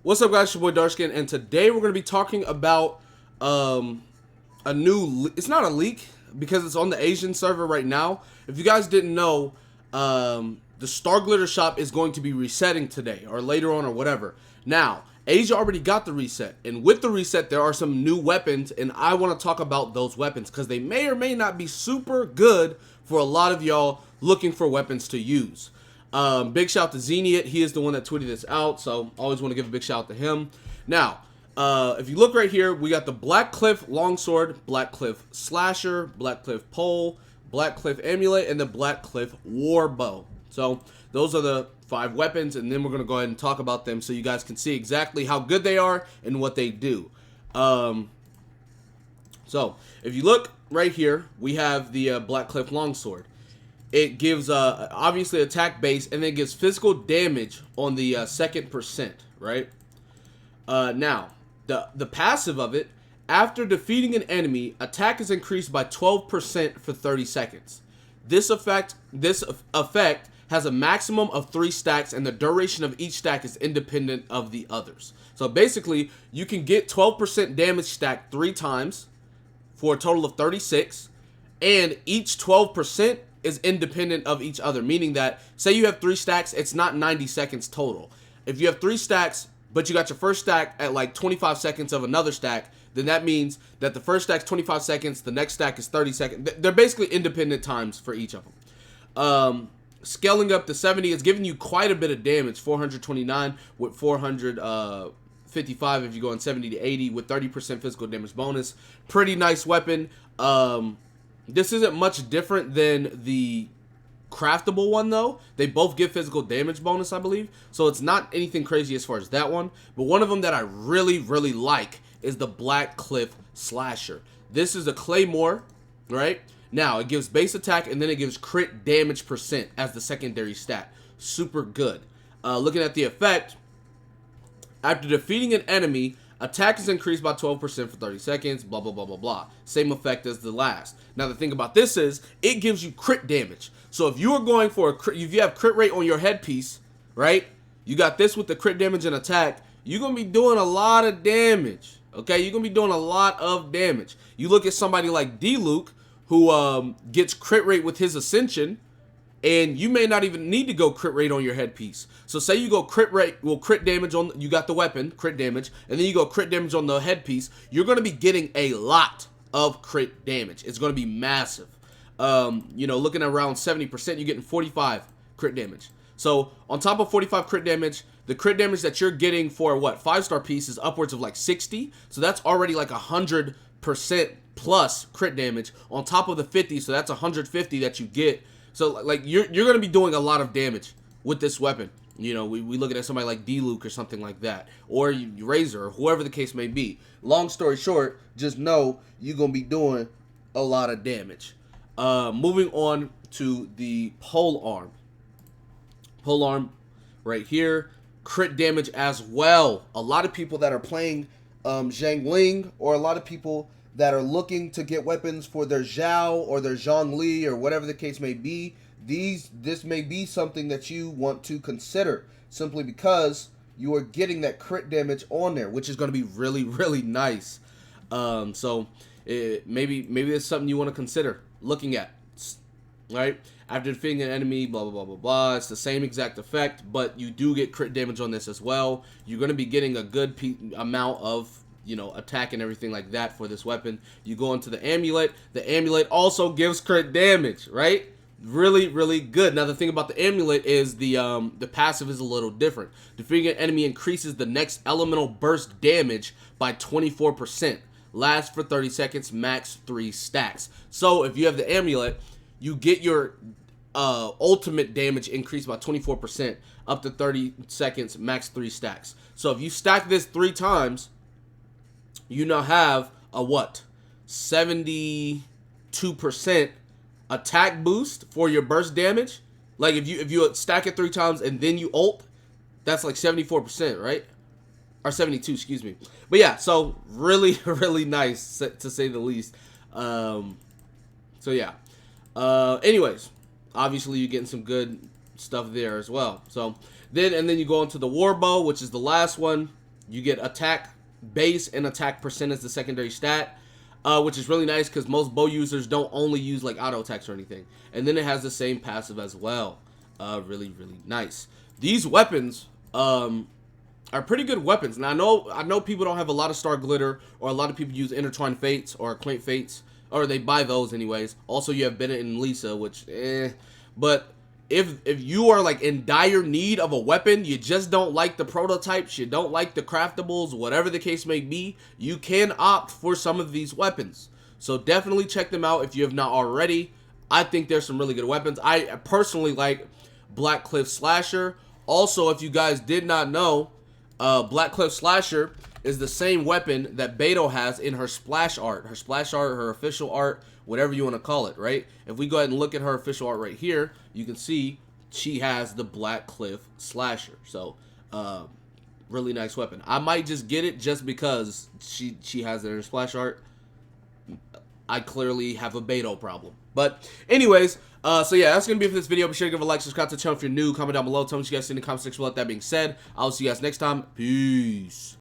What's up, guys? It's your boy Darkskin, and today we're going to be talking about a new. It's not a leak because it's on the Asian server right now. If you guys didn't know, the Star Glitter shop is going to be resetting today or later on or whatever. Now, Asia already got the reset, and with the reset, there are some new weapons, and I want to talk about those weapons because they may or may not be super good for a lot of y'all looking for weapons to use. Big shout to Zeniat. He is the one that tweeted this out, so always want to give a big shout to him. Now, if you look right here, we got the Blackcliff Longsword, Blackcliff Slasher, Blackcliff Pole, Blackcliff Amulet, and the Blackcliff Warbow. So those are the 5 weapons, and then we're going to go ahead and talk about them so you guys can see exactly how good they are and what they do. So if you look right here, we have the Blackcliff Longsword. It gives obviously attack base, and then gives physical damage on the second percent, right? Now, the passive of it, after defeating an enemy, attack is increased by 12% for 30 seconds. This effect has a maximum of 3 stacks, and the duration of each stack is independent of the others. So basically, you can get 12% damage stacked 3 times for a total of 36, and each 12% is independent of each other, meaning that, say you have 3 stacks, it's not 90 seconds total. If you have 3 stacks, but you got your first stack at like 25 seconds of another stack, then that means that the first stack's 25 seconds, the next stack is 30 seconds. They're basically independent times for each of them. Scaling up to 70 is giving you quite a bit of damage, 429 with 455 if you go on 70 to 80 with 30% physical damage bonus. Pretty nice weapon. This isn't much different than the craftable one, though. They both give physical damage bonus, I believe. So it's not anything crazy as far as that one. But one of them that I really, really like is the Blackcliff Slasher. This is a Claymore, right? Now, it gives base attack, and then it gives crit damage percent as the secondary stat. Super good. Looking at the effect, after defeating an enemy, attack is increased by 12% for 30 seconds, blah, blah, blah, blah, blah. Same effect as the last. Now, the thing about this is, it gives you crit damage. So if you are going for a crit, if you have crit rate on your headpiece, right? You got this with the crit damage and attack, you're going to be doing a lot of damage, okay? You're going to be doing a lot of damage. You look at somebody like D-Luke, who gets crit rate with his Ascension, and you may not even need to go crit rate on your headpiece. So say you go crit rate, well, crit damage on, you got the weapon, crit damage, and then you go crit damage on the headpiece, you're going to be getting a lot of crit damage. It's going to be massive. You know, looking at around 70%, you're getting 45 crit damage. So on top of 45 crit damage, the crit damage that you're getting for what, 5-star piece is upwards of like 60. So that's already like 100% plus crit damage on top of the 50. So that's 150 that you get. So, like, you're going to be doing a lot of damage with this weapon. You know, we look at somebody like D-Luke or something like that. Or Razor, or whoever the case may be. Long story short, just know you're going to be doing a lot of damage. Moving on to the Polearm. Polearm right here. Crit damage as well. A lot of people that are playing Zhangling, or a lot of people that are looking to get weapons for their Zhao or their Zhongli or whatever the case may be, this may be something that you want to consider, simply because you are getting that crit damage on there, which is going to be really, really nice. So maybe it's something you want to consider looking at, right? After defeating an enemy, blah, blah, blah, blah, blah. It's the same exact effect, but you do get crit damage on this as well. You're going to be getting a good amount of, you know, attack and everything like that for this weapon. You go into the Amulet. The Amulet also gives crit damage, right? Really, really good. Now, the thing about the Amulet is the passive is a little different. Defeating an enemy increases the next elemental burst damage by 24%. Lasts for 30 seconds, max 3 stacks. So, if you have the Amulet, you get your ultimate damage increased by 24%, up to 30 seconds, max 3 stacks. So, if you stack this 3 times, you now have a what? 72% attack boost for your burst damage. Like if you stack it 3 times and then you ult, that's like 74%, right? Or 72, excuse me. But yeah, so really, really nice to say the least. So yeah. Anyways, obviously you're getting some good stuff there as well. So then you go into the Warbow, which is the last one. You get attack base and attack percent as the secondary stat, which is really nice because most bow users don't only use like auto attacks or anything. And then it has the same passive as well. Really nice. These weapons are pretty good weapons. Now I know people don't have a lot of Star Glitter, or a lot of people use Intertwined Fates or Quaint Fates, or they buy those anyways. Also, you have Bennett and Lisa, which but if you are like in dire need of a weapon, you just don't like the prototypes, you don't like the craftables, whatever the case may be, you can opt for some of these weapons. So definitely check them out if you have not already. I think there's some really good weapons. I personally like Blackcliff Slasher. Also, if you guys did not know, Blackcliff Slasher is the same weapon that Beto has in her splash art. Her splash art, her official art, whatever you want to call it, right? If we go ahead and look at her official art right here, you can see she has the Blackcliff Slasher. So, really nice weapon. I might just get it just because she has it in her splash art. I clearly have a Beto problem. But anyways, so yeah, that's going to be it for this video. Be sure to give a like, subscribe to the channel if you're new. Comment down below. Tell me what you guys think in the comment section. With that being said, I'll see you guys next time. Peace.